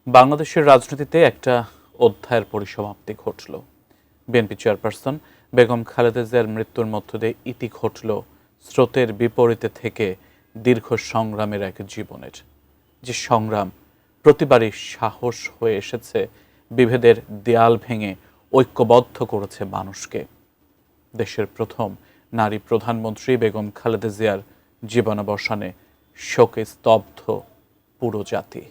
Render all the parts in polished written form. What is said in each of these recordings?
বাংলাদেশের রাজনীতিতে একটা অধ্যায়ের পরিসমাপ্তি ঘটল। বিএনপি চেয়ারপারসন বেগম খালেদা জিয়ার মৃত্যুর মধ্য দিয়ে ইতি ঘটল স্রোতের বিপরীতে থেকে দীর্ঘ সংগ্রামের এক জীবনের, যে সংগ্রাম প্রতিবারই সাহস হয়ে এসেছে, বিভেদের দেয়াল ভেঙে ঐক্যবদ্ধ করেছে মানুষকে। দেশের প্রথম নারী প্রধানমন্ত্রী বেগম খালেদা জিয়ার জীবনাবসানে শোকে স্তব্ধ পুরো জাতি।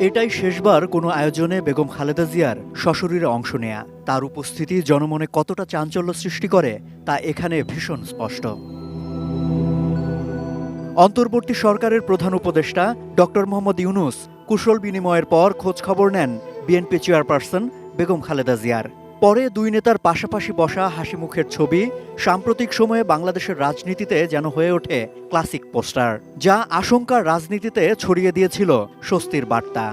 এটাই শেষবার কোনো আয়োজনে বেগম খালেদা জিয়ার সশরীরে অংশ নেয়া। তার উপস্থিতি জনমনে কতটা চাঞ্চল্য সৃষ্টি করে তা এখানে ভীষণ স্পষ্ট। অন্তর্বর্তী সরকারের প্রধান উপদেষ্টা ডক্টর মোহাম্মদ ইউনূস কুশল বিনিময়ের পর খোঁজখবর নেন বিএনপি চেয়ারপারসন বেগম খালেদা জিয়ার। পরে দুই নেতার পাশাপাশি বসা হাসিমুখের ছবি সাম্প্রতিক সময়ে বাংলাদেশের রাজনীতিতে যেন হয়ে ওঠে ক্লাসিক পোস্টার, যা আশঙ্কার রাজনীতিতে ছড়িয়ে দিয়েছিল স্বস্তির বার্তা।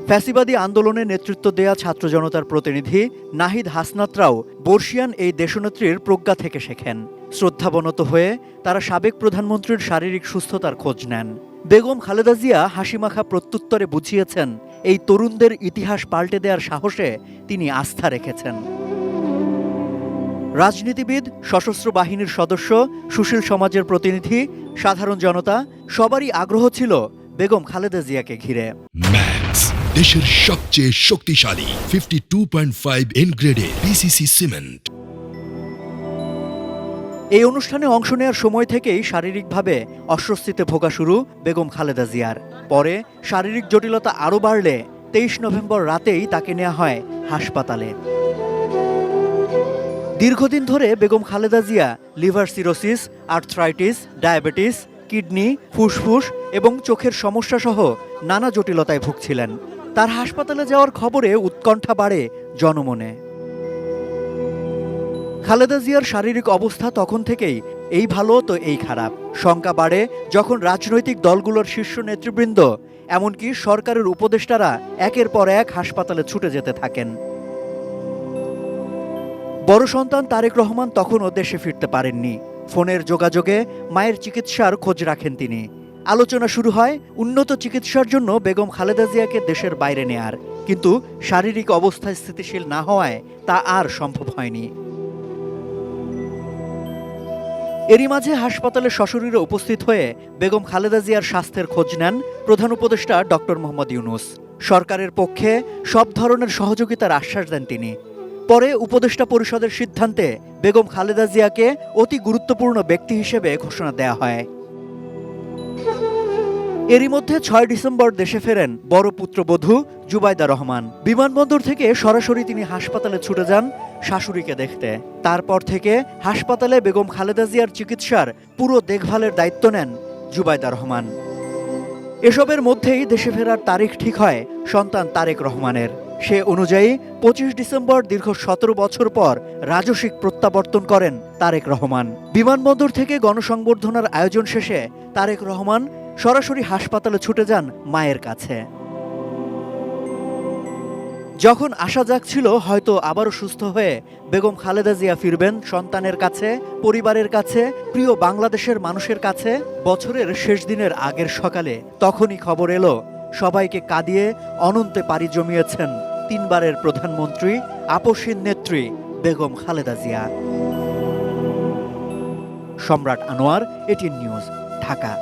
ফ্যাসিবাদী আন্দোলনে নেতৃত্ব দেয়া ছাত্র জনতার প্রতিনিধি নাহিদ হাসনাতরাও বর্ষিয়ান এই দেশনেত্রীর প্রজ্ঞা থেকে শেখেন। শ্রদ্ধাবনত হয়ে তারা সাবেক প্রধানমন্ত্রীর শারীরিক সুস্থতার খোঁজ নেন। বেগম খালেদা জিয়া হাসিমাখা প্রত্যুত্তরে বুঝিয়েছেন, এই তরুণদের ইতিহাস পাল্টে দেওয়ার সাহসে তিনি আস্থা রেখেছেন। রাজনীতিবিদ, সশস্ত্র বাহিনীর সদস্য, সুশীল সমাজের প্রতিনিধি, সাধারণ জনতা সবারই আগ্রহ ছিল বেগম খালেদা জিয়াকে ঘিরে। ম্যাক্স, দেশের সবচেয়ে শক্তিশালী 52.5 এনগ্রেডের পিসিসি সিমেন্ট। এই অনুষ্ঠানে অংশ নেওয়ার সময় থেকেই শারীরিকভাবে অস্বস্তিতে ভোগা শুরু বেগম খালেদা জিয়ার। পরে শারীরিক জটিলতা আরও বাড়লে 23 নভেম্বর রাতেই তাকে নেওয়া হয় হাসপাতালে। দীর্ঘদিন ধরে Begum Khaleda Zia liver cirrhosis, arthritis, diabetes, kidney, ফুসফুস এবং চোখের সমস্যা সহ নানা জটিলতায় ভুগছিলেন। তার হাসপাতালে যাওয়ার খবরে উৎকণ্ঠা বাড়ে জনমনে। খালেদা জিয়ার শারীরিক অবস্থা তখন থেকেই এই ভালো তো এই খারাপ। শঙ্কা বাড়ে যখন রাজনৈতিক দলগুলোর শীর্ষ নেতৃবৃন্দ, এমনকি সরকারের উপদেষ্টারা একের পর এক হাসপাতালে ছুটে যেতে থাকেন। বড় সন্তান তারেক রহমান তখনও দেশে ফিরতে পারেননি। ফোনের যোগাযোগে মায়ের চিকিৎসার খোঁজ রাখেন তিনি। আলোচনা শুরু হয় উন্নত চিকিৎসার জন্য বেগম খালেদা জিয়াকে দেশের বাইরে নেয়ার, কিন্তু শারীরিক অবস্থা স্থিতিশীল না হওয়ায় তা আর সম্ভব হয়নি। এরই মাঝে হাসপাতালে সশরীরে উপস্থিত হয়ে বেগম খালেদা জিয়ার স্বাস্থ্যের খোঁজ নেন প্রধান উপদেষ্টা ডক্টর মোহাম্মদ ইউনূস। সরকারের পক্ষে সব ধরনের সহযোগিতার আশ্বাস দেন তিনি। পরে উপদেষ্টা পরিষদের সিদ্ধান্তে বেগম খালেদা জিয়াকে অতি গুরুত্বপূর্ণ ব্যক্তি হিসেবে ঘোষণা দেয়া হয়। এরই মধ্যে 6 ডিসেম্বর দেশে ফেরেন বড় পুত্রবধূ জুবাইদা রহমান। বিমানবন্দর থেকে সরাসরি তিনি হাসপাতালে ছুটে যান শাশুড়িকে দেখতে। তারপর থেকে হাসপাতালে বেগম খালেদা জিয়ার চিকিৎসার পুরো দেখভালের দায়িত্ব নেন জুবাইদা রহমান। এসবের মধ্যেই দেশে ফেরার তারিখ ঠিক হয় সন্তান তারেক রহমানের। সে অনুযায়ী 25 ডিসেম্বর দীর্ঘ 17 বছর পর রাজস্বিক প্রত্যাবর্তন করেন তারেক রহমান। বিমানবন্দর থেকে গণসংবর্ধনার আয়োজন শেষে তারেক রহমান সরাসরি হাসপাতালে ছুটে যান মায়ের কাছে। যখন আশা জাগছিল হয়তো আবারও সুস্থ হয়ে বেগম খালেদা জিয়া ফিরবেন সন্তানের কাছে, পরিবারের কাছে, প্রিয় বাংলাদেশের মানুষের কাছে, বছরের শেষ দিনের আগের সকালে তখনই খবর এলো সবাইকে কাঁদিয়ে অনন্তে পাড়ি জমিয়েছেন 3 বারের প্রধানমন্ত্রী, আপসহীন নেত্রী বেগম খালেদা জিয়া। সম্রাট আনোয়ার, এটিএন নিউজ, ঢাকা।